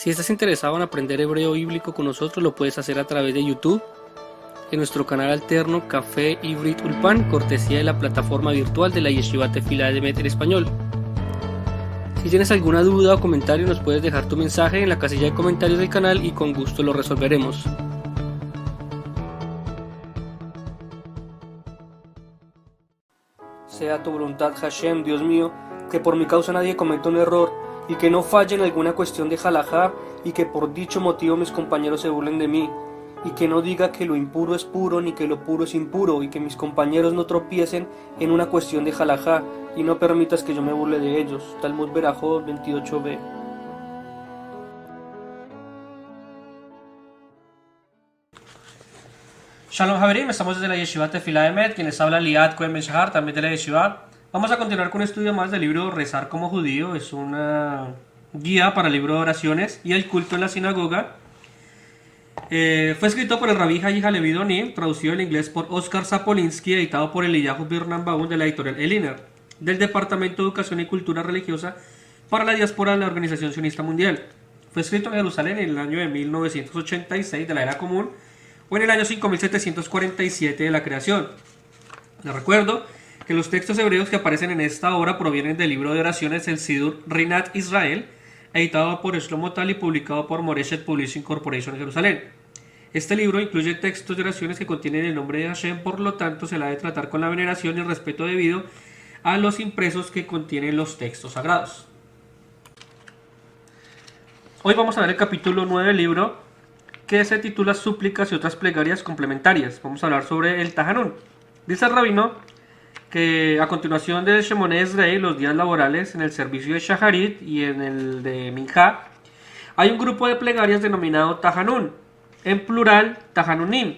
Si estás interesado en aprender hebreo bíblico con nosotros, lo puedes hacer a través de YouTube, en nuestro canal alterno Café Ivrit Ulpan, cortesía de la plataforma virtual de la Yeshiva Tefilá de Met en español. Si tienes alguna duda o comentario, nos puedes dejar tu mensaje en la casilla de comentarios del canal y con gusto lo resolveremos. Sea tu voluntad, Hashem, Dios mío, que por mi causa nadie cometa un error y que no falle en alguna cuestión de halajá y que por dicho motivo mis compañeros se burlen de mí y que no diga que lo impuro es puro ni que lo puro es impuro y que mis compañeros no tropiecen en una cuestión de halajá y no permitas que yo me burle de ellos. Talmud Berajot 28b. Shalom Haverim, estamos desde la Yeshiva Tefilá de Met, quienes habla Liat Cohen Ben Shahar, también de la Yeshiva. Vamos a continuar con un estudio más del libro Rezar como Judío. Es una guía para el libro de oraciones y el culto en la sinagoga. Fue escrito por el Rabí Hayi Halevi Doni, traducido al inglés por Oscar Sapolinsky, editado por Eliyahu Birnbaum de la editorial Eliner, del Departamento de Educación y Cultura Religiosa para la Diáspora de la Organización Sionista Mundial. Fue escrito en Jerusalén en el año de 1986 de la Era Común, o en el año 5747 de la creación. Les recuerdo que los textos hebreos que aparecen en esta obra provienen del libro de oraciones El Sidur Rinat Israel, editado por Shlomo Tal y publicado por Moreshet Publishing Corporation en Jerusalén. Este libro incluye textos de oraciones que contienen el nombre de Hashem, por lo tanto se la debe tratar con la veneración y el respeto debido a los impresos que contienen los textos sagrados. Hoy vamos a ver el capítulo 9 del libro, que se titula Súplicas y otras plegarias complementarias. Vamos a hablar sobre el Tajanún. Dice el rabino que a continuación de Shemoneh Esrei, los días laborales, en el servicio de Shaharit y en el de Minjá, hay un grupo de plegarias denominado Tajanún, en plural Tajanunim,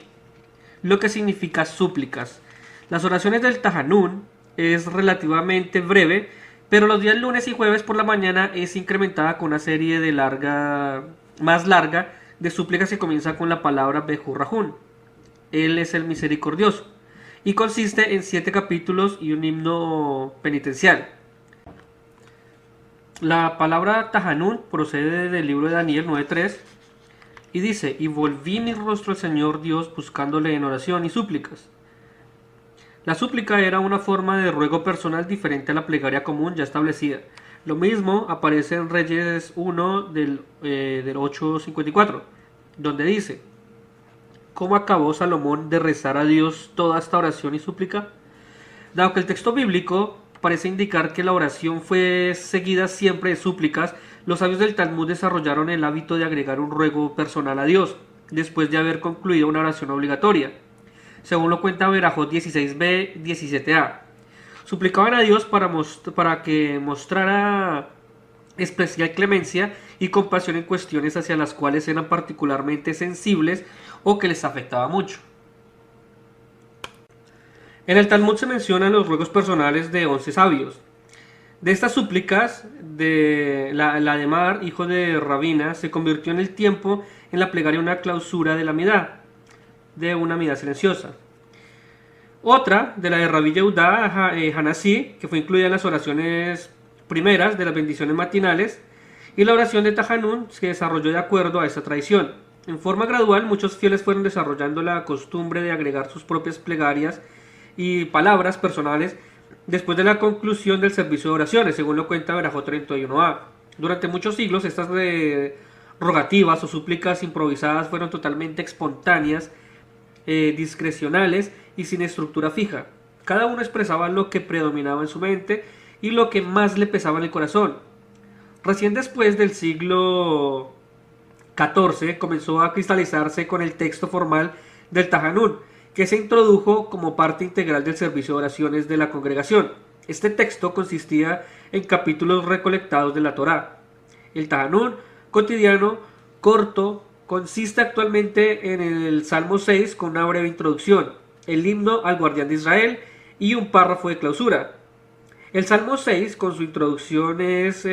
lo que significa súplicas. Las oraciones del Tajanún es relativamente breve, pero los días lunes y jueves por la mañana es incrementada con una serie de más larga de súplicas que comienza con la palabra Bejurrahún. Él es el misericordioso. Y consiste en 7 capítulos y un himno penitencial. La palabra Tajanún procede del libro de Daniel 9.3 y dice: y volví mi rostro al Señor Dios buscándole en oración y súplicas. La súplica era una forma de ruego personal diferente a la plegaria común ya establecida. Lo mismo aparece en Reyes 1 del 8.54, donde dice: ¿cómo acabó Salomón de rezar a Dios toda esta oración y súplica? Dado que el texto bíblico parece indicar que la oración fue seguida siempre de súplicas, los sabios del Talmud desarrollaron el hábito de agregar un ruego personal a Dios, después de haber concluido una oración obligatoria. Según lo cuenta Berajot 16b, 17a. Suplicaban a Dios para que mostrara especial clemencia y compasión en cuestiones hacia las cuales eran particularmente sensibles o que les afectaba mucho. En el Talmud se mencionan los ruegos personales de 11 sabios. De estas súplicas, la de Mar, hijo de Rabina, se convirtió en el tiempo en la plegaria una clausura de la midá, de una midá silenciosa. Otra, de la de Rabbi Yehudá Hanasí, que fue incluida en las oraciones primeras de las bendiciones matinales, y la oración de Tajanún se desarrolló de acuerdo a esta tradición. En forma gradual, muchos fieles fueron desarrollando la costumbre de agregar sus propias plegarias y palabras personales después de la conclusión del servicio de oraciones, según lo cuenta Berajot 31a. Durante muchos siglos, estas rogativas o súplicas improvisadas fueron totalmente espontáneas, discrecionales y sin estructura fija. Cada uno expresaba lo que predominaba en su mente y lo que más le pesaba en el corazón. Recién después del siglo XIV comenzó a cristalizarse con el texto formal del Tajanún, que se introdujo como parte integral del servicio de oraciones de la congregación. Este texto consistía en capítulos recolectados de la Torá. El Tajanún cotidiano, corto, consiste actualmente en el Salmo 6 con una breve introducción, el himno al guardián de Israel y un párrafo de clausura. El Salmo 6 con su introducción es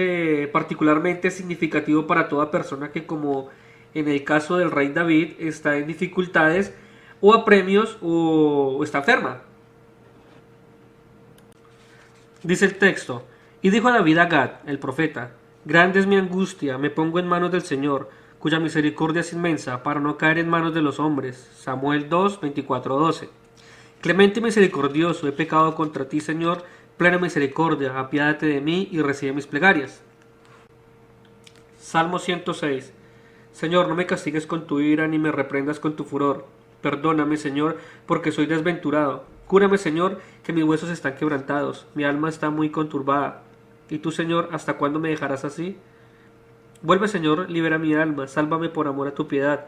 particularmente significativo para toda persona que, como en el caso del rey David, está en dificultades o apremios o está enferma. Dice el texto: y dijo David a Gad, el profeta: Grande es mi angustia, me pongo en manos del Señor, cuya misericordia es inmensa, para no caer en manos de los hombres. Samuel 2, 24-12. Clemente y misericordioso, he pecado contra ti, Señor, plena misericordia, apiádate de mí y recibe mis plegarias. Salmo 106. Señor, no me castigues con tu ira, ni me reprendas con tu furor. Perdóname, Señor, porque soy desventurado. Cúrame, Señor, que mis huesos están quebrantados, mi alma está muy conturbada. ¿Y tú, Señor, hasta cuándo me dejarás así? Vuelve, Señor, libera mi alma, sálvame por amor a tu piedad,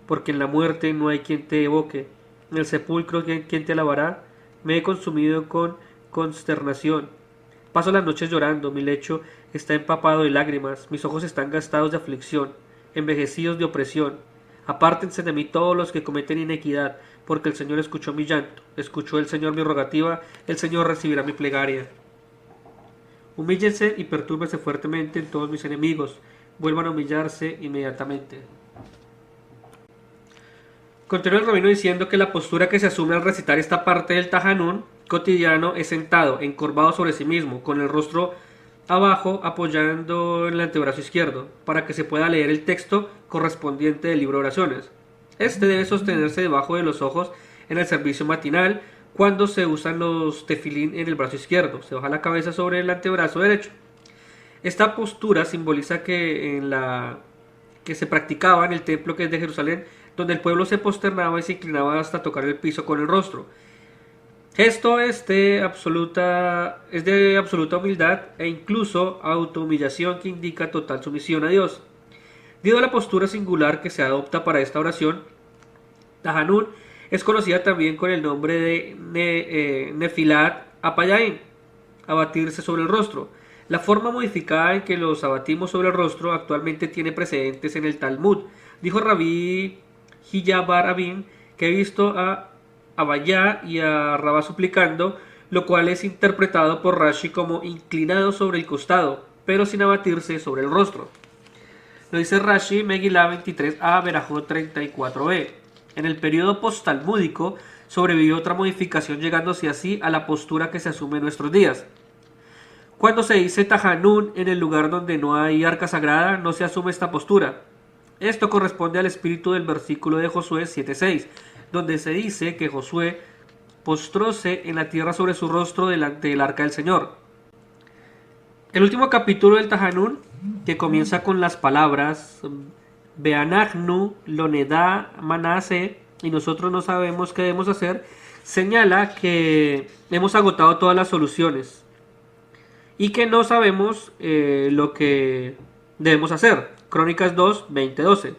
porque en la muerte no hay quien te evoque. En el sepulcro, ¿quién te alabará? Me he consumido con consternación. Paso las noches llorando, mi lecho está empapado de lágrimas, mis ojos están gastados de aflicción, envejecidos de opresión. Apártense de mí todos los que cometen inequidad, porque el Señor escuchó mi llanto, escuchó el Señor mi rogativa, el Señor recibirá mi plegaria. Humíllense y pertúrbense fuertemente en todos mis enemigos, vuelvan a humillarse inmediatamente. Continúa el rabino diciendo que la postura que se asume al recitar esta parte del Tajanún cotidiano es sentado, encorvado sobre sí mismo, con el rostro abajo apoyando el antebrazo izquierdo, para que se pueda leer el texto correspondiente del libro de oraciones. Este debe sostenerse debajo de los ojos en el servicio matinal cuando se usan los tefilín en el brazo izquierdo. Se baja la cabeza sobre el antebrazo derecho. Esta postura simboliza que se practicaba en el templo que es de Jerusalén, donde el pueblo se posternaba y se inclinaba hasta tocar el piso con el rostro. Esto es de absoluta humildad e incluso autohumillación que indica total sumisión a Dios. Debido a la postura singular que se adopta para esta oración, Tajanún es conocida también con el nombre de Nefilat Apayaim, abatirse sobre el rostro. La forma modificada en que los abatimos sobre el rostro actualmente tiene precedentes en el Talmud. Dijo Rabí Hillá bar Abin que he visto a Abayá y a Rabá suplicando, lo cual es interpretado por Rashi como inclinado sobre el costado, pero sin abatirse sobre el rostro. Lo dice Rashi, Megilá 23a, Berajot 34b. En el periodo postalmúdico sobrevivió otra modificación llegándose así a la postura que se asume en nuestros días. Cuando se dice Tajanún en el lugar donde no hay arca sagrada, no se asume esta postura. Esto corresponde al espíritu del versículo de Josué 7:6, donde se dice que Josué postróse en la tierra sobre su rostro delante del arca del Señor. El último capítulo del Tajanún, que comienza con las palabras Beanachnu, Lonedá, Manase, y nosotros no sabemos qué debemos hacer, señala que hemos agotado todas las soluciones y que no sabemos lo que debemos hacer. Crónicas 2, 20-12.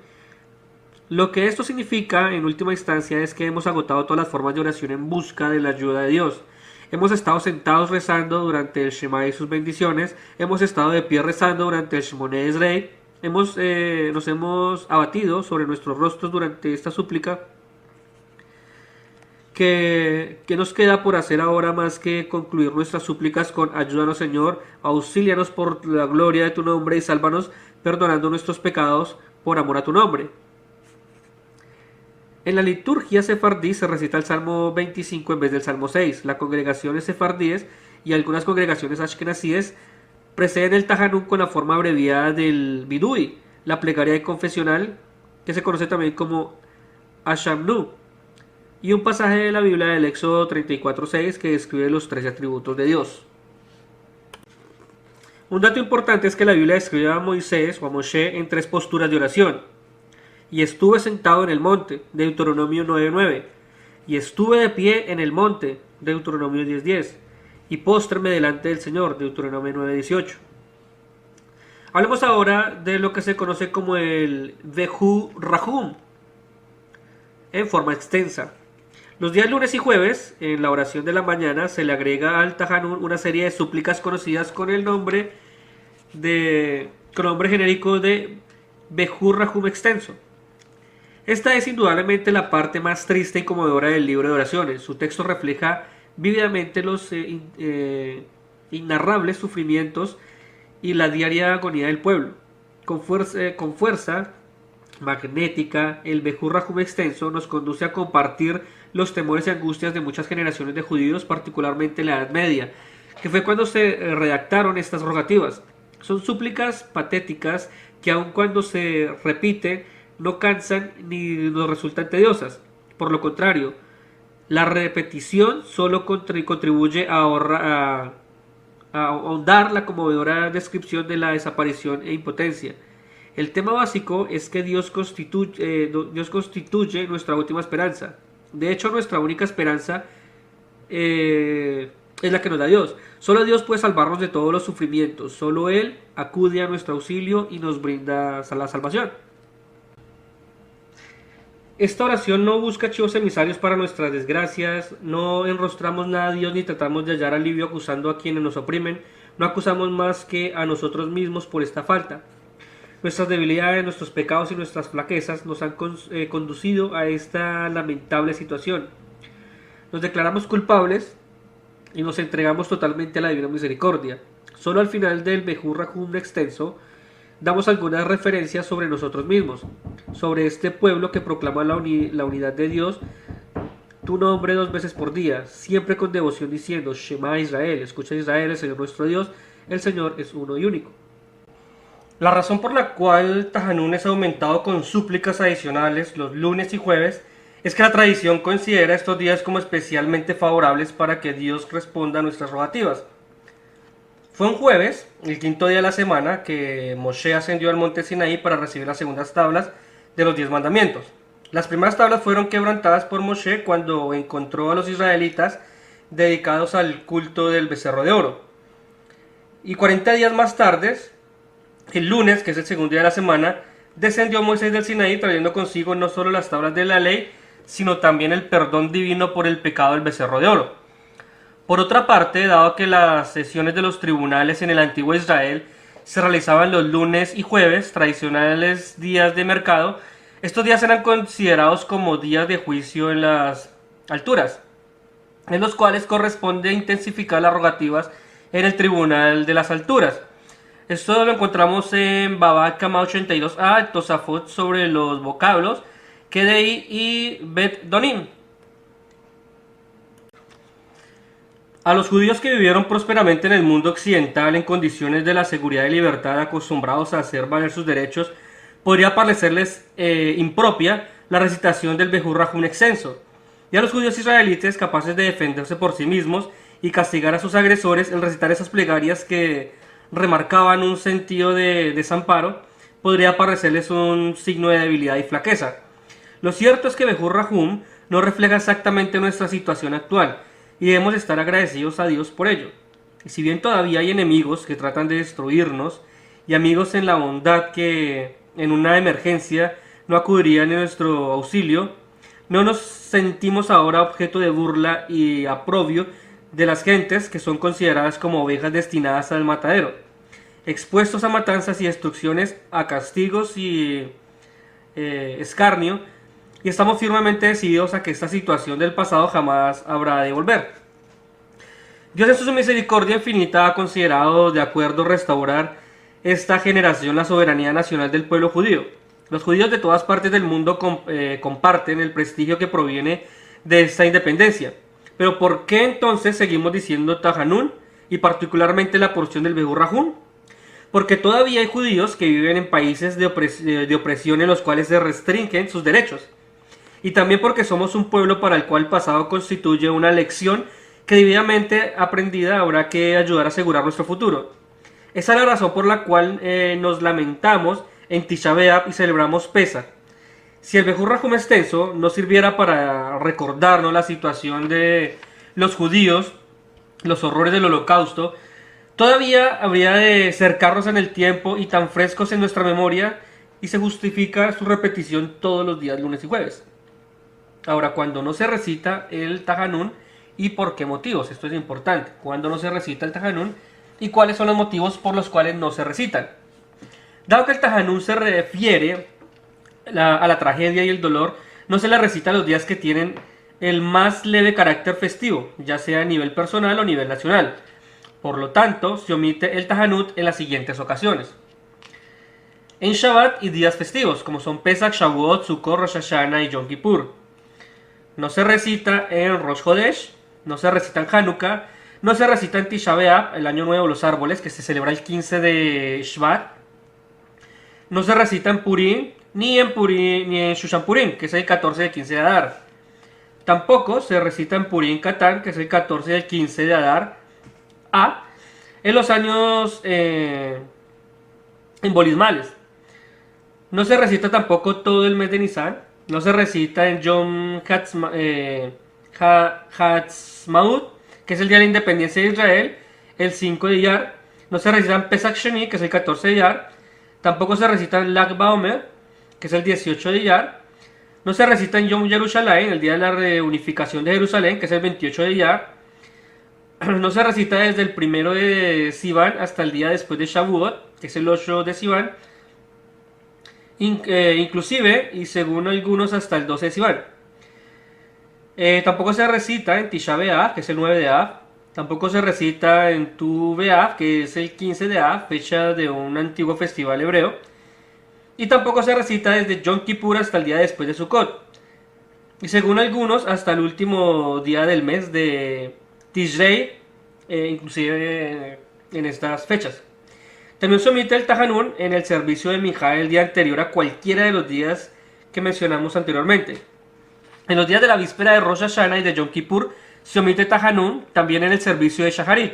Lo que esto significa en última instancia es que hemos agotado todas las formas de oración en busca de la ayuda de Dios. Hemos estado sentados rezando durante el Shema y sus bendiciones, hemos estado de pie rezando durante el Shmoneh Esrei, nos hemos abatido sobre nuestros rostros durante esta súplica. ¿Qué nos queda por hacer ahora más que concluir nuestras súplicas con ayúdanos, Señor, auxílianos por la gloria de tu nombre y sálvanos perdonando nuestros pecados por amor a tu nombre? En la liturgia sefardí se recita el Salmo 25 en vez del Salmo 6. Las congregaciones sefardíes y algunas congregaciones ashkenazíes preceden el Tajanún con la forma abreviada del Vidui, la plegaria de confesional, que se conoce también como Ashamnu, y un pasaje de la Biblia del Éxodo 34:6 que describe los 13 atributos de Dios. Un dato importante es que la Biblia describe a Moisés o a Moshe en 3 posturas de oración. Y estuve sentado en el monte, Deuteronomio 9:9. Y estuve de pie en el monte, Deuteronomio 10:10. Y póstreme delante del Señor, Deuteronomio 9:18. Hablemos ahora de lo que se conoce como el Vehu Rahum, en forma extensa. Los días lunes y jueves, en la oración de la mañana, se le agrega al Tajanún una serie de súplicas conocidas con el nombre genérico de Vehu Rahum extenso. Esta es indudablemente la parte más triste y conmovedora del libro de oraciones. Su texto refleja vívidamente los inarrables sufrimientos y la diaria agonía del pueblo. Con fuerza magnética, el Vehu Rahum extenso nos conduce a compartir los temores y angustias de muchas generaciones de judíos, particularmente en la Edad Media, que fue cuando se redactaron estas rogativas. Son súplicas patéticas que aun cuando se repiten no cansan ni nos resultan tediosas. Por lo contrario, la repetición solo contribuye a ahondar la conmovedora descripción de la desaparición e impotencia. El tema básico es que Dios constituye nuestra última esperanza. De hecho, nuestra única esperanza es la que nos da Dios. Solo Dios puede salvarnos de todos los sufrimientos. Solo Él acude a nuestro auxilio y nos brinda la salvación. Esta oración no busca chivos emisarios para nuestras desgracias, no enrostramos nada a Dios ni tratamos de hallar alivio acusando a quienes nos oprimen, no acusamos más que a nosotros mismos por esta falta. Nuestras debilidades, nuestros pecados y nuestras flaquezas nos han conducido a esta lamentable situación. Nos declaramos culpables y nos entregamos totalmente a la divina misericordia. Solo al final del Bejur Rahum extenso damos algunas referencias sobre nosotros mismos, sobre este pueblo que proclama la unidad de Dios, tu nombre 2 veces por día, siempre con devoción diciendo, Shema Israel, escucha Israel, el Señor nuestro Dios, el Señor es uno y único. La razón por la cual Tajanún es aumentado con súplicas adicionales los lunes y jueves es que la tradición considera estos días como especialmente favorables para que Dios responda a nuestras rogativas. Fue un jueves, el quinto día de la semana, que Moshe ascendió al monte Sinaí para recibir las segundas tablas de los 10 mandamientos. Las primeras tablas fueron quebrantadas por Moshe cuando encontró a los israelitas dedicados al culto del becerro de oro. Y 40 días más tarde, el lunes, que es el segundo día de la semana, descendió Moisés del Sinaí trayendo consigo no solo las tablas de la ley, sino también el perdón divino por el pecado del becerro de oro. Por otra parte, dado que las sesiones de los tribunales en el antiguo Israel se realizaban los lunes y jueves, tradicionales días de mercado, estos días eran considerados como días de juicio en las alturas, en los cuales corresponde intensificar las rogativas en el tribunal de las alturas. Esto lo encontramos en Baba Kama 82a, Tosafot sobre los vocablos, Kedei y Bet Donim. A los judíos que vivieron prósperamente en el mundo occidental en condiciones de la seguridad y libertad, acostumbrados a hacer valer sus derechos, podría parecerles impropia la recitación del Bejur Rahum extenso. Y a los judíos israelitas, capaces de defenderse por sí mismos y castigar a sus agresores, el recitar esas plegarias que remarcaban un sentido de desamparo, podría parecerles un signo de debilidad y flaqueza. Lo cierto es que Bejur Rahum no refleja exactamente nuestra situación actual, y debemos estar agradecidos a Dios por ello. Y si bien todavía hay enemigos que tratan de destruirnos y amigos en la bondad que en una emergencia no acudirían en nuestro auxilio, no nos sentimos ahora objeto de burla y aprobio de las gentes que son consideradas como ovejas destinadas al matadero, expuestos a matanzas y destrucciones, a castigos y escarnio, y estamos firmemente decididos a que esta situación del pasado jamás habrá de volver. Dios en su misericordia infinita ha considerado de acuerdo restaurar esta generación la soberanía nacional del pueblo judío. Los judíos de todas partes del mundo comparten el prestigio que proviene de esta independencia. Pero ¿por qué entonces seguimos diciendo Tajanún y particularmente la porción del Bejur Rahum? Porque todavía hay judíos que viven en países de opresión en los cuales se restringen sus derechos. Y también porque somos un pueblo para el cual el pasado constituye una lección que debidamente aprendida habrá que ayudar a asegurar nuestro futuro. Esa es la razón por la cual nos lamentamos en Tisha B'Av y celebramos Pesach. Si el Bejur Rahum extenso no sirviera para recordarnos la situación de los judíos, los horrores del holocausto, todavía habría de cercarnos en el tiempo y tan frescos en nuestra memoria, y se justifica su repetición todos los días lunes y jueves. Ahora, cuando no se recita el Tajanún y por qué motivos, esto es importante, cuando no se recita el Tajanún y cuáles son los motivos por los cuales no se recitan. Dado que el Tajanún se refiere a la tragedia y el dolor, no se le recita los días que tienen el más leve carácter festivo, ya sea a nivel personal o a nivel nacional. Por lo tanto, se omite el Tajanut en las siguientes ocasiones: en Shabbat y días festivos, como son Pesach, Shavuot, Sukkot, Rosh Hashanah y Yom Kippur. No se recita en Rosh Hodesh, no se recita en Hanukkah, No se recita en Tisha B'Av, el año nuevo de los árboles, que se celebra el 15 de Shvat. No se recita en Purim, ni en Shushan Purim, que es el 14 y el 15 de Adar. Tampoco se recita en Purim Katán, que es el 14 y el 15 de Adar A, en los años embolismales. No se recita tampoco todo el mes de Nisan. No se recita en Yom Ha'atzmaut, que es el día de la independencia de Israel, el 5 de Iyar. No se recita en Pesach Sheni, que es el 14 de Iyar. Tampoco se recita en Lag BaOmer, que es el 18 de Iyar. No se recita en Yom Yerushalayim, el día de la reunificación de Jerusalén, que es el 28 de Iyar. No se recita desde el 1 de Sivan hasta el día después de Shavuot, que es el 8 de Sivan. Inclusive, y según algunos, hasta el 12 de Sivan. Tampoco se recita en Tisha B'Av, que es el 9 de Av. Tampoco se recita en Tu B'Av, que es el 15 de Av, fecha de un antiguo festival hebreo. Y tampoco se recita desde Yom Kippur hasta el día después de Sukkot. Y según algunos, hasta el último día del mes de Tishrei, inclusive en estas fechas. También se omite el Tajanún en el servicio de Minjá el día anterior a cualquiera de los días que mencionamos anteriormente. En los días de la víspera de Rosh Hashanah y de Yom Kippur se omite Tajanún también en el servicio de Shaharit.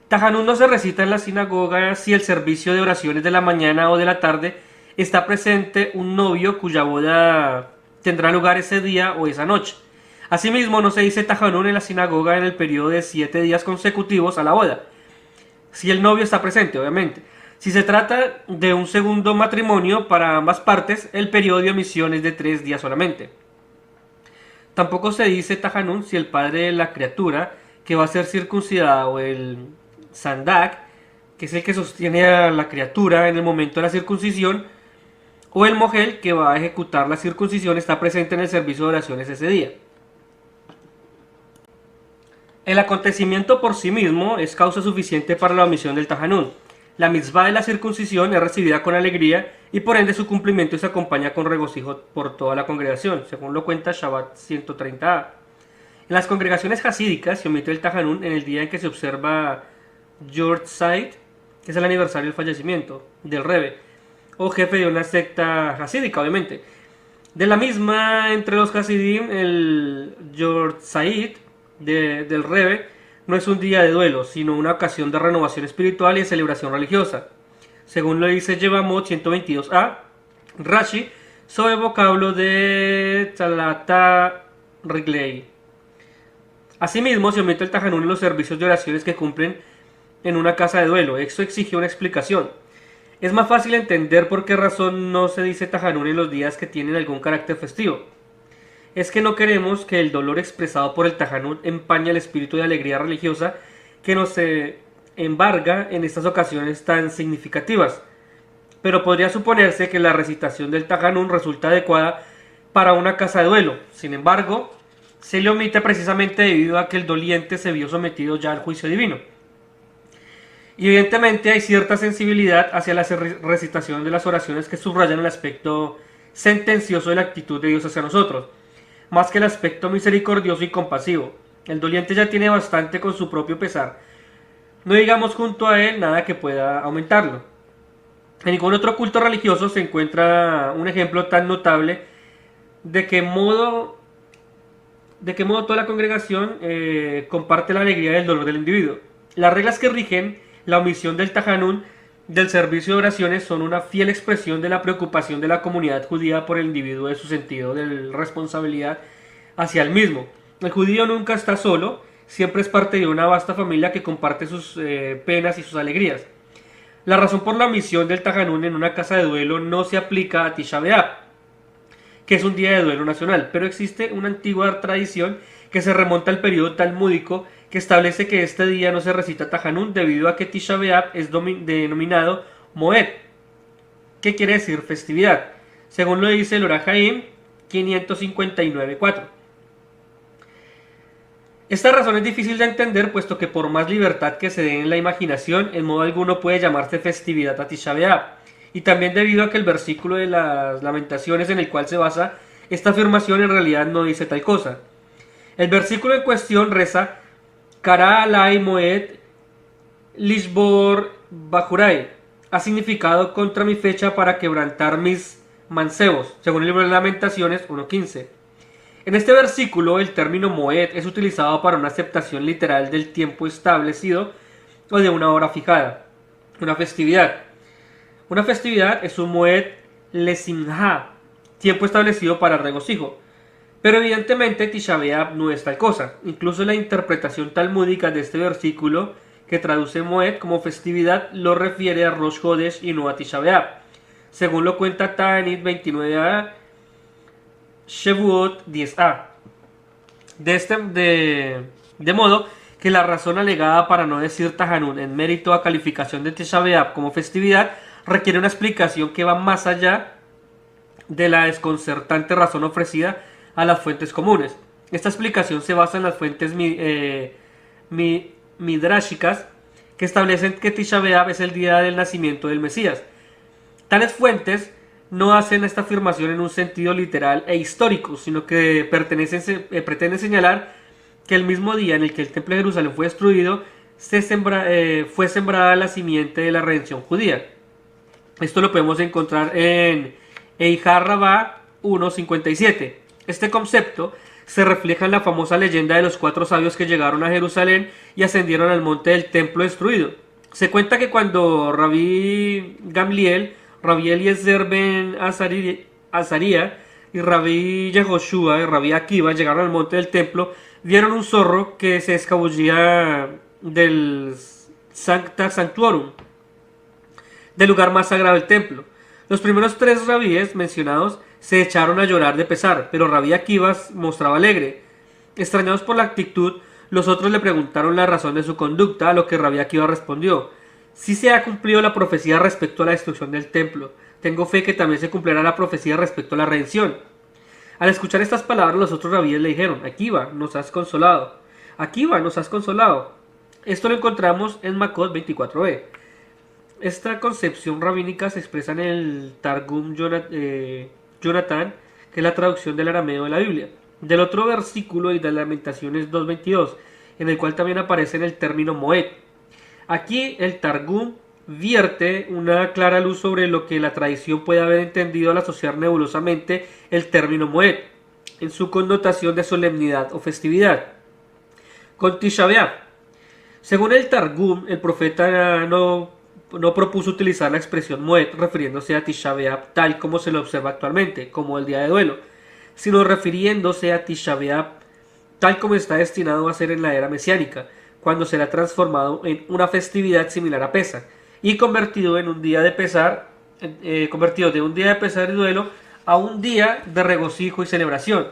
Tajanún no se recita en la sinagoga si el servicio de oraciones de la mañana o de la tarde está presente un novio cuya boda tendrá lugar ese día o esa noche. Asimismo, no se dice Tajanún en la sinagoga en el periodo de 7 días consecutivos a la boda, si el novio está presente, obviamente. Si se trata de un segundo matrimonio para ambas partes, el periodo de omisión es de 3 días solamente. Tampoco se dice Tajanún si el padre de la criatura que va a ser circuncidada o el Sandak, que es el que sostiene a la criatura en el momento de la circuncisión, o el Mogel que va a ejecutar la circuncisión está presente en el servicio de oraciones ese día. El acontecimiento por sí mismo es causa suficiente para la omisión del Tajanún. La mitzvah de la circuncisión es recibida con alegría y por ende su cumplimiento se acompaña con regocijo por toda la congregación, según lo cuenta Shabbat 130a. En las congregaciones hasídicas se omite el Tajanún en el día en que se observa Yortzeit, que es el aniversario del fallecimiento del Rebbe, o jefe de una secta hasídica, obviamente. De la misma, entre los hasidim, el Yortzeit del Rebbe no es un día de duelo, sino una ocasión de renovación espiritual y de celebración religiosa. Según lo dice Yevamot 122a, Rashi, sobre vocablo de Tzalata Riglei. Asimismo, se omite el Tajanún en los servicios de oraciones que cumplen en una casa de duelo. Esto exige una explicación. Es más fácil entender por qué razón no se dice Tajanún en los días que tienen algún carácter festivo. Es que no queremos que el dolor expresado por el Tajanún empañe el espíritu de alegría religiosa que nos embarga en estas ocasiones tan significativas. Pero podría suponerse que la recitación del Tajanún resulta adecuada para una casa de duelo. Sin embargo, se le omite precisamente debido a que el doliente se vio sometido ya al juicio divino. Y evidentemente hay cierta sensibilidad hacia la recitación de las oraciones que subrayan el aspecto sentencioso de la actitud de Dios hacia nosotros, más que el aspecto misericordioso y compasivo. El doliente ya tiene bastante con su propio pesar. No digamos junto a él nada que pueda aumentarlo. En ningún otro culto religioso se encuentra un ejemplo tan notable de qué modo toda la congregación comparte la alegría del dolor del individuo. Las reglas que rigen la omisión del Tajanún del servicio de oraciones son una fiel expresión de la preocupación de la comunidad judía por el individuo de su sentido de responsabilidad hacia el mismo. El judío nunca está solo, siempre es parte de una vasta familia que comparte sus penas y sus alegrías. La razón por la omisión del Tajanún en una casa de duelo no se aplica a Tisha B'Av, que es un día de duelo nacional, pero existe una antigua tradición que se remonta al periodo talmúdico que establece que este día no se recita Tajanún debido a que Tisha B'Av es denominado Moed, que quiere decir festividad, según lo dice el Orach Haim 559.4. Esta razón es difícil de entender, puesto que por más libertad que se dé en la imaginación, en modo alguno puede llamarse festividad a Tisha B'Av, y también debido a que el versículo de las Lamentaciones en el cual se basa esta afirmación en realidad no dice tal cosa. El versículo en cuestión reza: Kara alai Moed Lishbor Bajurai ha significado contra mi fecha para quebrantar mis mancebos, según el libro de Lamentaciones 1.15. En este versículo el término Moed es utilizado para una aceptación literal del tiempo establecido o de una hora fijada, una festividad. Una festividad es un Moed Lesimha, tiempo establecido para regocijo. Pero evidentemente Tisha B'Av no es tal cosa. Incluso la interpretación talmúdica de este versículo, que traduce Moed como festividad, lo refiere a Rosh Hodesh y no a Tisha B'Av. Según lo cuenta Ta'anit 29a, Shevuot 10a. De modo que la razón alegada para no decir Tahanun en mérito a calificación de Tisha B'Av como festividad requiere una explicación que va más allá de la desconcertante razón ofrecida a las fuentes comunes. Esta explicación se basa en las fuentes midrashicas que establecen que Tisha B'Av es el día del nacimiento del Mesías. Tales fuentes no hacen esta afirmación en un sentido literal e histórico, sino que pretenden señalar que el mismo día en el que el templo de Jerusalén fue destruido, fue sembrada la simiente de la redención judía. Esto lo podemos encontrar en Eihar Rabbah 1.57. Este concepto se refleja en la famosa leyenda de los 4 sabios que llegaron a Jerusalén y ascendieron al monte del templo destruido. Se cuenta que cuando Rabí Gamliel, Rabí Eliezer ben Azaría y Rabí Yehoshua y Rabí Akiva llegaron al monte del templo, vieron un zorro que se escabullía del Sancta Sanctuorum, del lugar más sagrado del templo. Los primeros 3 rabíes mencionados se echaron a llorar de pesar, pero Rabí Akiva mostraba alegre. Extrañados por la actitud, los otros le preguntaron la razón de su conducta, a lo que Rabí Akiva respondió: si se ha cumplido la profecía respecto a la destrucción del templo, tengo fe que también se cumplirá la profecía respecto a la redención. Al escuchar estas palabras, los otros rabíes le dijeron: Akiva, nos has consolado. Akiva, nos has consolado. Esto lo encontramos en Makot 24b. Esta concepción rabínica se expresa en el Targum Jonathan, que es la traducción del arameo de la Biblia, del otro versículo y de Lamentaciones 2.22, en el cual también aparece en el término Moed. Aquí el Targum vierte una clara luz sobre lo que la tradición puede haber entendido al asociar nebulosamente el término Moed en su connotación de solemnidad o festividad con Tisha B'Av. Según el Targum, el profeta no propuso utilizar la expresión Moed refiriéndose a Tisha B'Av tal como se lo observa actualmente, como el día de duelo, sino refiriéndose a Tisha B'Av tal como está destinado a ser en la era mesiánica, cuando será transformado en una festividad similar a Pesach y convertido de un día de pesar y duelo a un día de regocijo y celebración,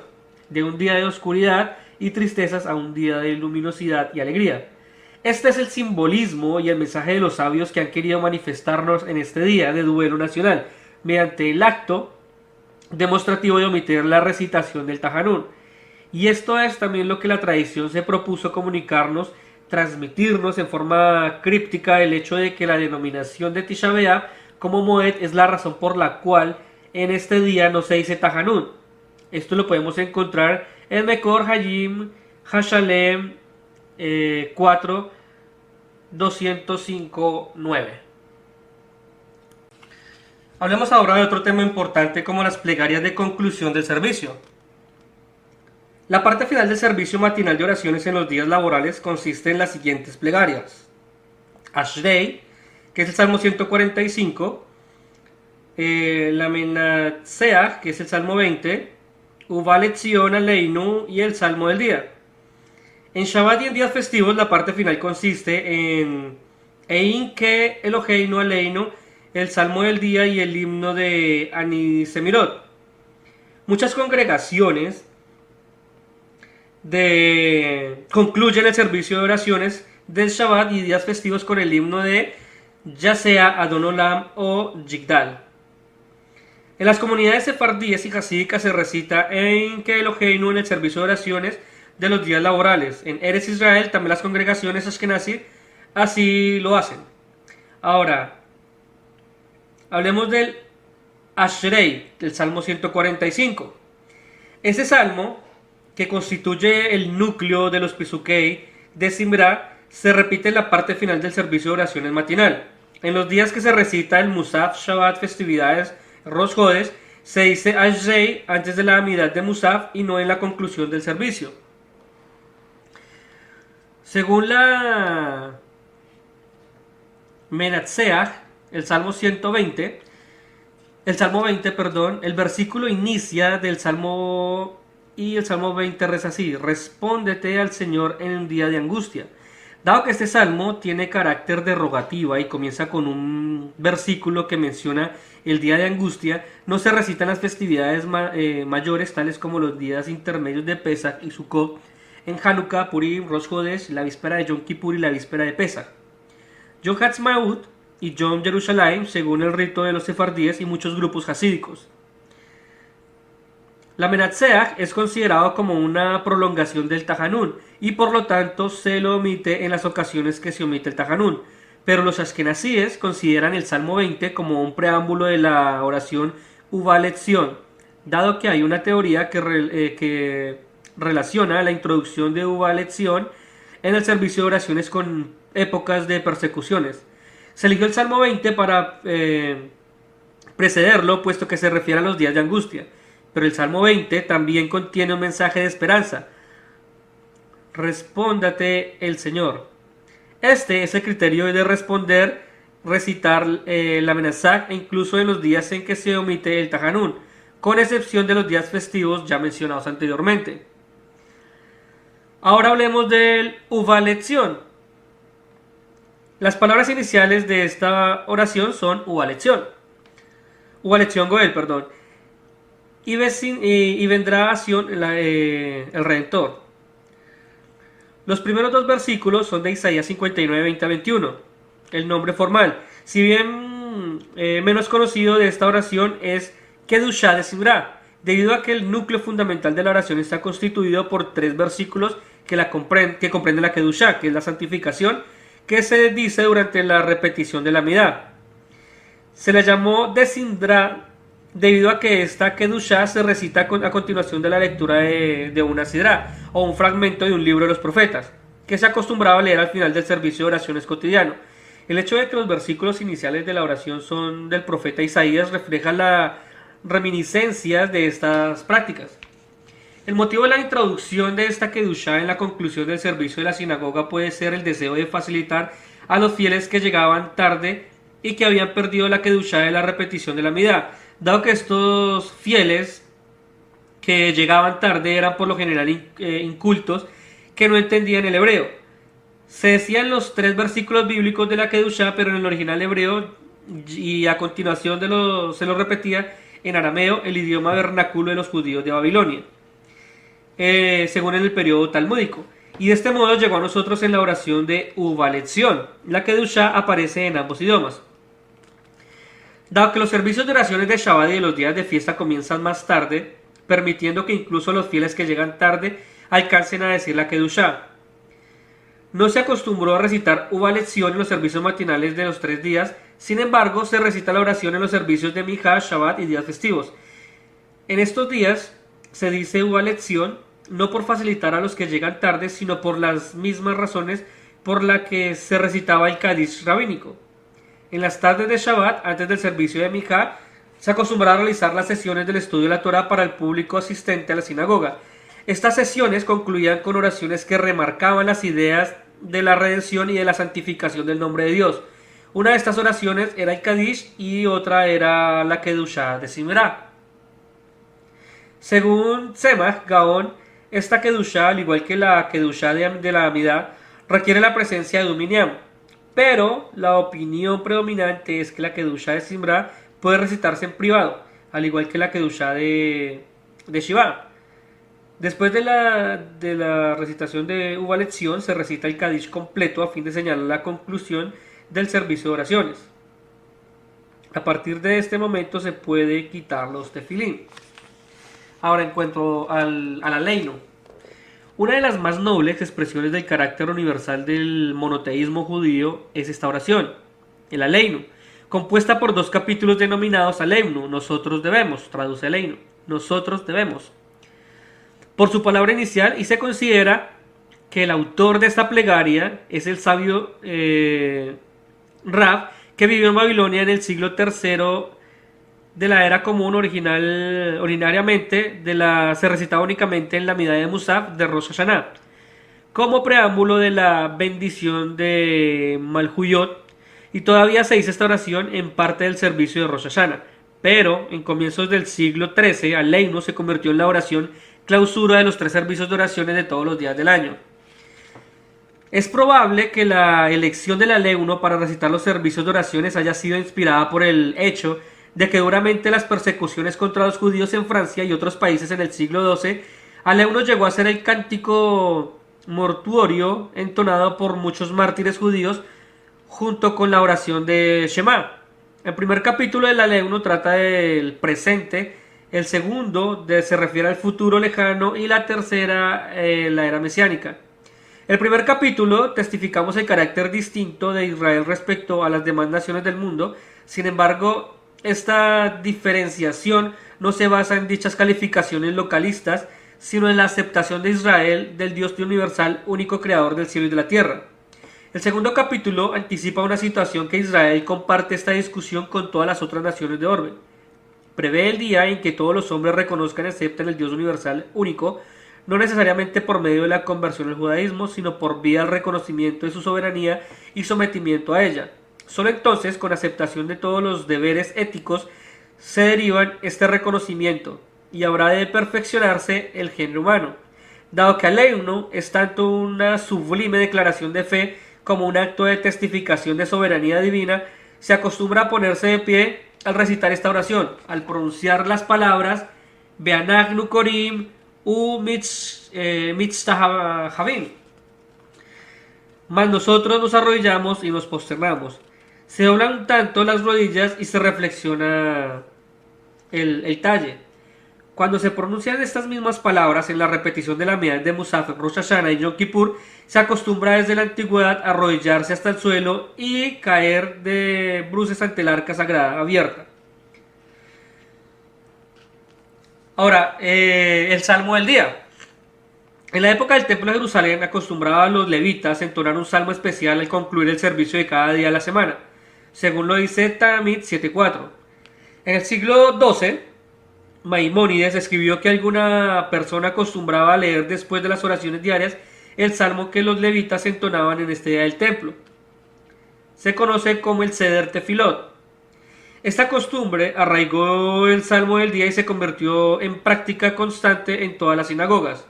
de un día de oscuridad y tristezas a un día de luminosidad y alegría. Este es el simbolismo y el mensaje de los sabios que han querido manifestarnos en este día de duelo nacional, mediante el acto demostrativo de omitir la recitación del Tahanún. Y esto es también lo que la tradición se propuso comunicarnos, transmitirnos en forma críptica, el hecho de que la denominación de Tisha B'Av como Moed es la razón por la cual en este día no se dice Tahanún. Esto lo podemos encontrar en Mekor Hayim Hashalem 4 205.9. Hablemos ahora de otro tema importante como las plegarias de conclusión del servicio. La parte final del servicio matinal de oraciones en los días laborales consiste en las siguientes plegarias: Ashrei, que es el Salmo 145, la Menatseach, que es el Salmo 20, Uvalet Zion Aleinu y el Salmo del día. En Shabbat y en días festivos la parte final consiste en Ein Ke Eloheinu Aleinu, el Salmo del día y el himno de Anisemirot. Muchas congregaciones concluyen el servicio de oraciones del Shabbat y días festivos con el himno de ya sea Adon Olam o Yigdal. En las comunidades sefardíes y hasídicas se recita Ein Ke Eloheinu en el servicio de oraciones de los días laborales. En Eretz Israel también las congregaciones ashkenazí así lo hacen. Ahora, hablemos del Ashrei, del Salmo 145. Ese salmo, que constituye el núcleo de los Pisukei de Simra se repite en la parte final del servicio de oraciones matinal. En los días que se recita el Musaf, Shabbat, festividades, Rosh Hodesh, se dice Ashrei antes de la Amidad de Musaf y no en la conclusión del servicio. Según la Menatseach, el Salmo 20, el versículo inicia del Salmo y el Salmo 20 reza así: respóndete al Señor en un día de angustia. Dado que este salmo tiene carácter de rogativa y comienza con un versículo que menciona el día de angustia, no se recitan las festividades mayores, tales como los días intermedios de Pesach y Sukkot, en Hanukkah, Purim, Rosh Hodesh, la víspera de Yom Kippur y la víspera de Pesach. Yom Ha'atzmaut y Yom Yerushalayim, según el rito de los sefardíes y muchos grupos hasídicos. La Menatseach es considerado como una prolongación del Tajanún y por lo tanto se lo omite en las ocasiones que se omite el Tajanún, pero los ashkenazíes consideran el Salmo 20 como un preámbulo de la oración Uva Letzion, dado que hay una teoría que relaciona la introducción de Uva Letzion en el servicio de oraciones con épocas de persecuciones. Se eligió el Salmo 20 para precederlo, puesto que se refiere a los días de angustia. Pero el Salmo 20 también contiene un mensaje de esperanza. Respóndate el Señor. Este es el criterio de responder, recitar la Menatseach, e incluso en los días en que se omite el Tajanún, con excepción de los días festivos ya mencionados anteriormente. Ahora hablemos del Uva Letzion. Las palabras iniciales de esta oración son Uva Letzion Goel, y vendrá a Sion el Redentor. Los primeros dos versículos son de Isaías 59, 20 a 21. El nombre formal, si bien menos conocido de esta oración, es Kedushá de Simra, debido a que el núcleo fundamental de la oración está constituido por tres versículos que comprenden la Kedushá, que es la santificación, que se dice durante la repetición de la Amidá. Se le llamó de Simra debido a que esta Kedushá se recita a continuación de la lectura de una sidra o un fragmento de un libro de los profetas, que se acostumbraba a leer al final del servicio de oraciones cotidiano. El hecho de que los versículos iniciales de la oración son del profeta Isaías refleja las reminiscencias de estas prácticas. El motivo de la introducción de esta Kedushá en la conclusión del servicio de la sinagoga puede ser el deseo de facilitar a los fieles que llegaban tarde y que habían perdido la Kedushá de la repetición de la Amidá, dado que estos fieles que llegaban tarde eran por lo general incultos, que no entendían el hebreo. Se decían los tres versículos bíblicos de la Kedushá, pero en el original hebreo, y a continuación se lo repetía en arameo, el idioma vernáculo de los judíos de Babilonia, según en el periodo talmúdico. Y de este modo llegó a nosotros en la oración de Uva Letzion. La Kedushá aparece en ambos idiomas. Dado que los servicios de oraciones de Shabbat y de los días de fiesta comienzan más tarde, permitiendo que incluso los fieles que llegan tarde alcancen a decir la Kedushá. No se acostumbró a recitar Uva Letzion en los servicios matinales de los 3 días, sin embargo se recita la oración en los servicios de Minjá, Shabbat y días festivos. En estos días se dice Uva Letzion no por facilitar a los que llegan tarde, sino por las mismas razones por las que se recitaba el Kadish rabínico. En las tardes de Shabbat, antes del servicio de Minjá, se acostumbraba a realizar las sesiones del estudio de la Torá para el público asistente a la sinagoga. Estas sesiones concluían con oraciones que remarcaban las ideas de la redención y de la santificación del nombre de Dios. Una de estas oraciones era el Kadish y otra era la Kedushá de Simra. Según Tzemach Gaon, esta Kedushá, al igual que la Kedushá de la Amidá, requiere la presencia de un minyan. Pero la opinión predominante es que la Kedushá de Simra puede recitarse en privado, al igual que la Kedushá de Shiva. Después de la recitación de Uva Letzion se recita el Kadish completo a fin de señalar la conclusión del servicio de oraciones. A partir de este momento se puede quitar los tefilín. Ahora en cuanto al aleinu. Una de las más nobles expresiones del carácter universal del monoteísmo judío es esta oración, el aleinu, compuesta por 2 capítulos denominados aleinu, nosotros debemos, traduce aleinu, nosotros debemos. Por su palabra inicial, y se considera que el autor de esta plegaria es el sabio Rab, que vivió en Babilonia en el siglo III de la era común. Ordinariamente se recitaba únicamente en la Amida de Musaf de Rosh Hashanah, como preámbulo de la bendición de Malhuyot, y todavía se dice esta oración en parte del servicio de Rosh Hashanah. Pero en comienzos del siglo XIII, Aleinu se convirtió en la oración clausura de los 3 servicios de oraciones de todos los días del año. Es probable que la elección del Aleinu para recitar los servicios de oraciones haya sido inspirada por el hecho de que durante las persecuciones contra los judíos en Francia y otros países en el siglo XII, Aleinu llegó a ser el cántico mortuorio entonado por muchos mártires judíos junto con la oración de Shema. El primer capítulo del Aleinu trata del presente, el segundo se refiere al futuro lejano y la tercera la era mesiánica. El primer capítulo testificamos el carácter distinto de Israel respecto a las demás naciones del mundo. Sin embargo, esta diferenciación no se basa en dichas calificaciones localistas, sino en la aceptación de Israel del Dios universal, único creador del cielo y de la tierra. El segundo capítulo anticipa una situación que Israel comparte esta discusión con todas las otras naciones de orbe. Prevé el día en que todos los hombres reconozcan y acepten el Dios universal único, no necesariamente por medio de la conversión al judaísmo, sino por vía del reconocimiento de su soberanía y sometimiento a ella. Solo entonces, con aceptación de todos los deberes éticos, se derivan este reconocimiento y habrá de perfeccionarse el género humano. Dado que Aleinu es tanto una sublime declaración de fe como un acto de testificación de soberanía divina, se acostumbra a ponerse de pie al recitar esta oración, al pronunciar las palabras Beanagnu Korim u Mitztahavim. Mas nosotros nos arrodillamos y nos posternamos. Se doblan tanto las rodillas y se reflexiona el talle. Cuando se pronuncian estas mismas palabras en la repetición de la Amida de Musaf, Rosh Hashanah y Yom Kippur, se acostumbra desde la antigüedad a arrodillarse hasta el suelo y caer de bruces ante el arca sagrada abierta. Ahora, el Salmo del Día. En la época del Templo de Jerusalén acostumbraba a los levitas a entonar un salmo especial al concluir el servicio de cada día de la semana, según lo dice Tamid 7.4. En el siglo XII, Maimónides escribió que alguna persona acostumbraba a leer después de las oraciones diarias el salmo que los levitas entonaban en este día del templo. Se conoce como el Seder Tefilot. Esta costumbre arraigó el salmo del día y se convirtió en práctica constante en todas las sinagogas.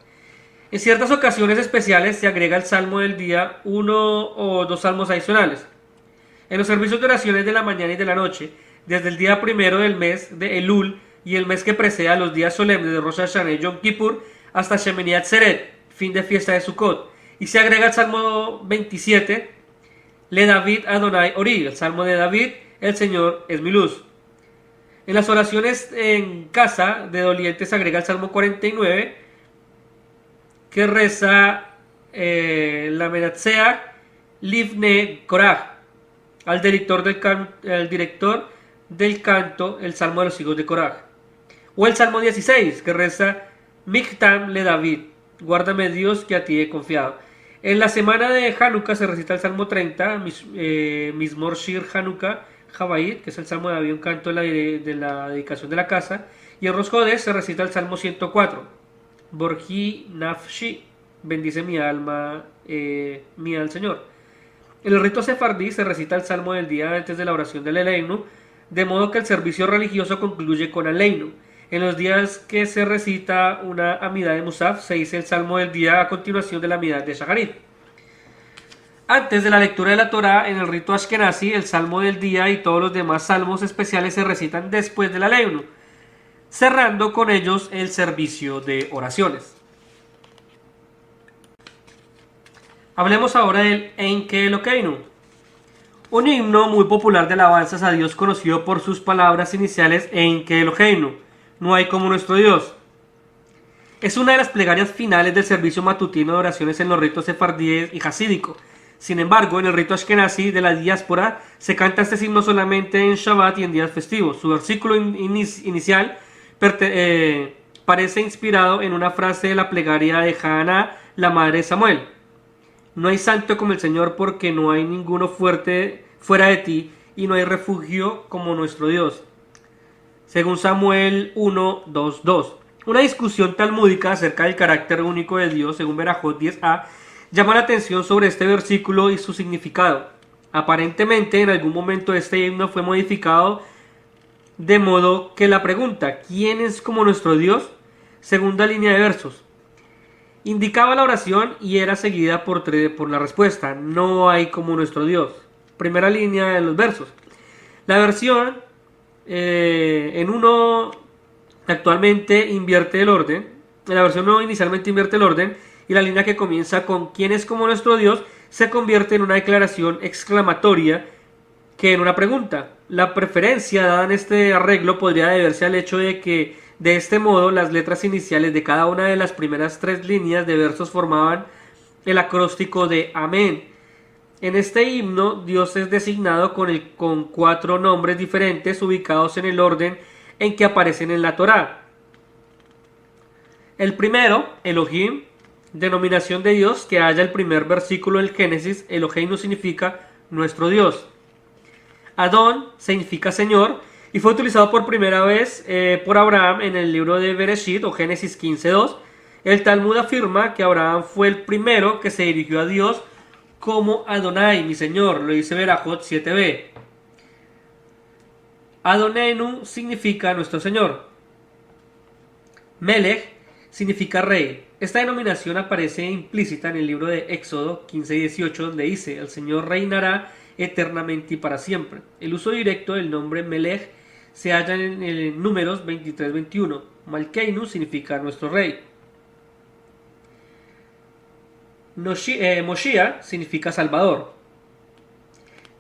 En ciertas ocasiones especiales se agrega al salmo del día 1 o 2 salmos adicionales. En los servicios de oraciones de la mañana y de la noche, desde el día primero del mes de Elul y el mes que precede a los días solemnes de Rosh Hashanah y Yom Kippur, hasta Shemini Atzeret, fin de fiesta de Sukkot, y se agrega el Salmo 27, Le David Adonai Ori, el Salmo de David, el Señor es mi luz. En las oraciones en casa de dolientes se agrega el Salmo 49, que reza la Menatseach Livne Korach, al director del canto, el Salmo de los hijos de Korach. O el Salmo 16, que reza Miktam le David, guárdame Dios que a ti he confiado. En la semana de Hanukkah se recita el Salmo 30, Mismor Shir Hanukkah Jabait, que es el Salmo de David, un canto de la dedicación de la casa. Y en Rosh Hodesh se recita el Salmo 104, Borji Nafshi, bendice mi alma, mía al Señor. En el rito sefardí se recita el Salmo del día antes de la oración del Aleinu, de modo que el servicio religioso concluye con Aleinu. En los días que se recita una Amida de Musaf, se dice el Salmo del día a continuación de la Amida de Shacharit. Antes de la lectura de la Torá, en el rito Ashkenazi, el Salmo del día y todos los demás salmos especiales se recitan después del Aleinu, cerrando con ellos el servicio de oraciones. Hablemos ahora del Enke Elokeinu, un himno muy popular de alabanzas a Dios conocido por sus palabras iniciales Enke Elokeinu, no hay como nuestro Dios. Es una de las plegarias finales del servicio matutino de oraciones en los ritos sefardíes y hasídico. Sin embargo, en el rito ashkenazi de la diáspora se canta este himno solamente en Shabbat y en días festivos. Su versículo inicial parece inspirado en una frase de la plegaria de Hannah, la madre de Samuel. No hay santo como el Señor, porque no hay ninguno fuerte fuera de ti, y no hay refugio como nuestro Dios. Según Samuel 1:2:2. Una discusión talmúdica acerca del carácter único de Dios, según Berajot 10a, llama la atención sobre este versículo y su significado. Aparentemente, en algún momento este himno fue modificado de modo que la pregunta ¿quién es como nuestro Dios? Segunda línea de versos indicaba la oración y era seguida por la respuesta no hay como nuestro Dios. Primera línea de los versos. La versión en uno actualmente invierte el orden. La versión 1 inicialmente invierte el orden y la línea que comienza con ¿quién es como nuestro Dios? Se convierte en una declaración exclamatoria que en una pregunta. La preferencia dada en este arreglo podría deberse al hecho de que de este modo las letras iniciales de cada una de las primeras 3 líneas de versos formaban el acróstico de Amén. En este himno Dios es designado con 4 nombres diferentes ubicados en el orden en que aparecen en la Torá. El primero, Elohim, denominación de Dios que halla el primer versículo del Génesis. Eloheinu significa nuestro Dios. Adón significa Señor y fue utilizado por primera vez por Abraham en el libro de Bereshit o Génesis 15:2. El Talmud afirma que Abraham fue el primero que se dirigió a Dios como Adonai, mi Señor, lo dice Berajot 7b. Adonenu significa nuestro Señor. Melech significa rey. Esta denominación aparece implícita en el libro de Éxodo 15:18, donde dice: el Señor reinará eternamente y para siempre. El uso directo del nombre Melech se halla en Números 23:21. Malkeinu significa nuestro rey. Moshiach significa Salvador.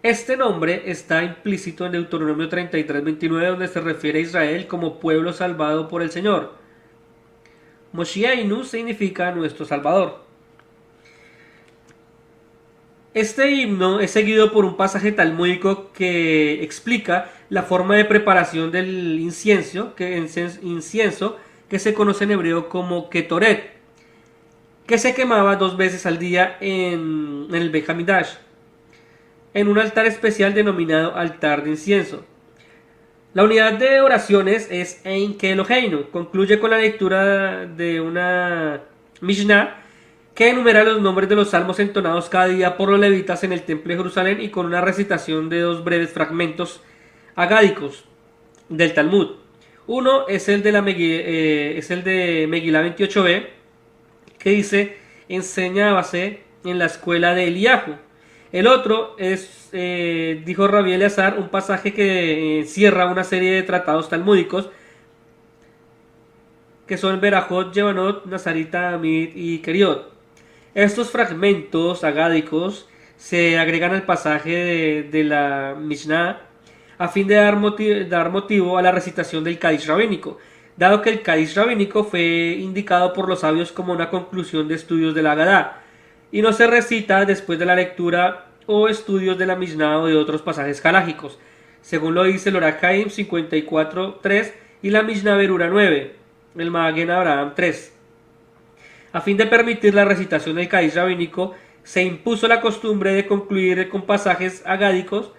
Este nombre está implícito en Deuteronomio 33:29, donde se refiere a Israel como pueblo salvado por el Señor. Moshiachinu significa nuestro Salvador. Este himno es seguido por un pasaje talmúdico que explica la forma de preparación del incienso que se conoce en hebreo como ketoret, que se quemaba 2 veces al día en el Beit Hamidash, en un altar especial denominado altar de incienso. La unidad de oraciones es Ein Ke Eloheinu. Concluye con la lectura de una Mishnah que enumera los nombres de los salmos entonados cada día por los levitas en el templo de Jerusalén y con una recitación de 2 breves fragmentos agádicos del Talmud. Uno es el de Megilá 28b, que dice: enseñábase en la escuela de Eliyahu. El otro es, dijo Rabbi Eleazar, un pasaje que cierra una serie de tratados talmúdicos que son Berajot, Yevanot, Nazarita, Amid y Keriot. Estos fragmentos agádicos se agregan al pasaje de la Mishnah a fin de dar motivo a la recitación del Kadish rabínico, dado que el Kadish rabínico fue indicado por los sabios como una conclusión de estudios de la Agadá, y no se recita después de la lectura o estudios de la Mishnah o de otros pasajes halágicos, según lo dice el Orach Chaim 54:3 y la Mishnah Berura 9, el Magen Abraham 3. A fin de permitir la recitación del Kadish rabínico, se impuso la costumbre de concluir con pasajes agádicos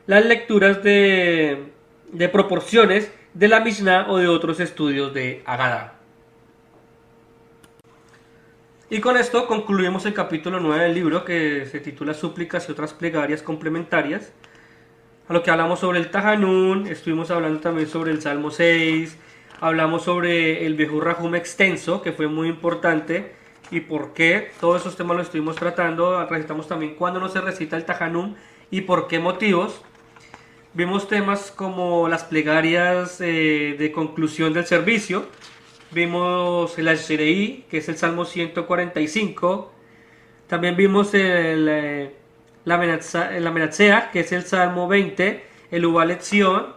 las lecturas de proporciones de la Mishnah o de otros estudios de Agadá. Y con esto concluimos el capítulo 9 del libro, que se titula Súplicas y otras plegarias complementarias, a lo que hablamos sobre el Tajanún. Estuvimos hablando también sobre el Salmo 6, hablamos sobre el Behur Rahum extenso, que fue muy importante, y por qué. Todos esos temas los estuvimos tratando. Recitamos también cuándo no se recita el Tajanún y por qué motivos. Vimos temas como las plegarias de conclusión del servicio. Vimos el Asherei, que es el Salmo 145. También vimos la Menatzea, que es el Salmo 20. El Ubalet Zion.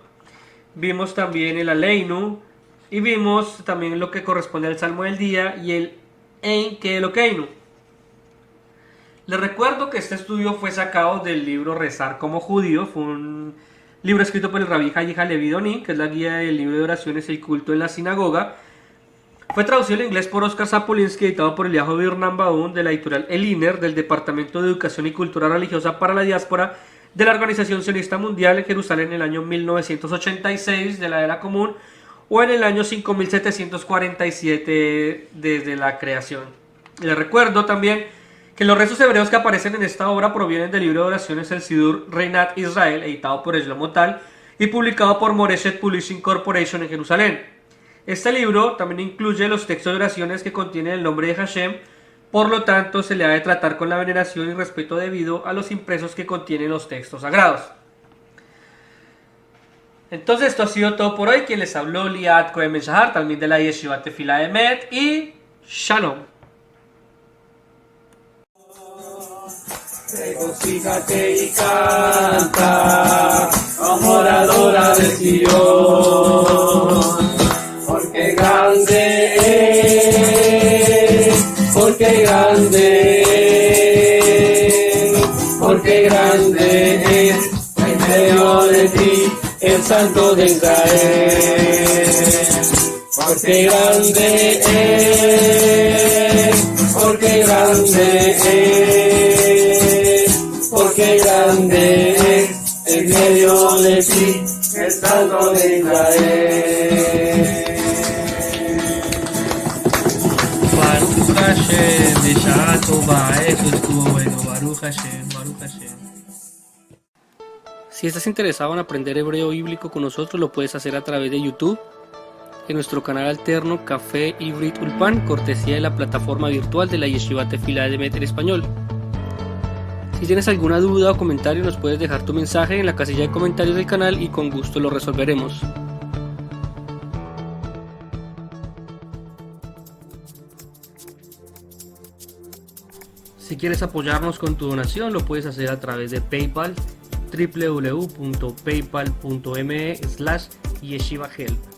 Vimos también el Aleinu. Y vimos también lo que corresponde al Salmo del día y el Ein Ke Elokeinu. Les recuerdo que este estudio fue sacado del libro Rezar como Judío. Fue un libro escrito por el Rabbi Hayi Halevi Doni, que es la guía del libro de oraciones y el culto en la sinagoga. Fue traducido al inglés por Oscar Sapolinsky, editado por Eliahu Birnbaum de la editorial Eliner del Departamento de Educación y Cultura Religiosa para la Diáspora de la Organización Sionista Mundial en Jerusalén en el año 1986 de la Era Común o en el año 5747 desde la creación. Les recuerdo también que los rezos hebreos que aparecen en esta obra provienen del libro de oraciones El Sidur Reinat Israel, editado por Shlomo Tal y publicado por Moreshet Publishing Corporation en Jerusalén. Este libro también incluye los textos de oraciones que contienen el nombre de Hashem, por lo tanto se le ha de tratar con la veneración y respeto debido a los impresos que contienen los textos sagrados. Entonces esto ha sido todo por hoy. Quien les habló, Liat Cohen Ben-Shahar, también de la Yeshiva Tefilá Emet, y Shalom. Regocíjate y canta, adoradora de Sion, porque grande es, porque grande es, porque grande es en medio de ti el Santo de Israel. Porque grande es, porque grande es, porque grande es en medio de ti el Santo de Israel. Baruch Hashem, Bishá Tová, eso estuvo bueno. Baruch Hashem, Baruch Hashem. Si estás interesado en aprender hebreo bíblico con nosotros, lo puedes hacer a través de YouTube, en nuestro canal alterno Café Ivrit Ulpan, cortesía de la plataforma virtual de la Yeshiva Tefilá Emet en español. Si tienes alguna duda o comentario, nos puedes dejar tu mensaje en la casilla de comentarios del canal y con gusto lo resolveremos. Si quieres apoyarnos con tu donación, lo puedes hacer a través de PayPal, www.paypal.me/yeshivahelp.